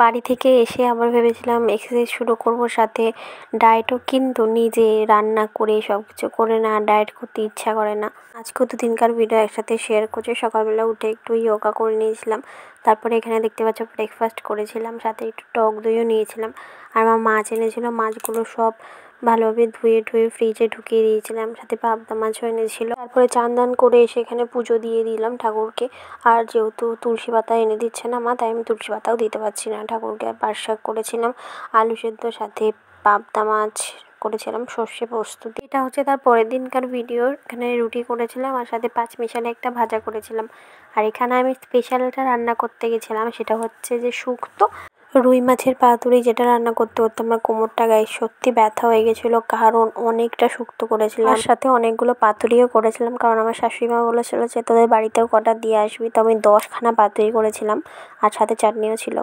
বাড়ি থেকে এসে আবার ভেবেছিলাম এক্সারসাইজ শুরু করব, সাথে ডায়েটও, কিন্তু নিজে রান্না করে সব কিছু করে না ডায়েট করতে ইচ্ছা করে না। আজকেও 2 দিনকার ভিডিও একসাথে শেয়ার করছি। সকালবেলা উঠে একটু যোগা করে নিয়েছিলাম, তারপরে এখানে দেখতে পাচ্ছ ব্রেকফাস্ট করেছিলাম, সাথে একটু টক দইও নিয়েছিলাম। আর আমার মাছ এনেছিল, মাছগুলো সব ভালোভাবে ধুয়ে ফ্রিজে ঢুকিয়ে দিয়েছিলাম, সাথে পাবদা মাছও এনেছিল। তারপরে চান দান করে এসে এখানে পুজো দিয়ে দিলাম ঠাকুরকে। আর যেহেতু তুলসী পাতা এনে দিচ্ছে না মা, তাই আমি তুলসী পাতাও দিতে পারছি না ঠাকুরকে। আর পাট শাক করেছিলাম, আলু সেদ্ধ, সাথে পাবদা মাছ করেছিলাম, সর্ষে পোস্ত দিয়ে। এটা হচ্ছে তার পরের দিনকার ভিডিও। এখানে রুটি করেছিলাম আর সাথে পাঁচমিশালি একটা ভাজা করেছিলাম। আর এখানে আমি স্পেশালটা রান্না করতে গেছিলাম, সেটা হচ্ছে যে শুক্তো রুই মাছের পাতুরি, যেটা রান্না করতে করতে আমার কোমরটা গায়ে সত্যি ব্যথা হয়ে গেছিলো, কারণ অনেকটা শুক্তো করেছিলাম। আর সাথে অনেকগুলো পাতুরিও করেছিলাম, কারণ আমার শাশুড়ি মা বলেছিল যে তোদের বাড়িতেও কটা দিয়ে আসবি। তো আমি 10খানা পাতুরি করেছিলাম, আর সাথে চাটনিও ছিল।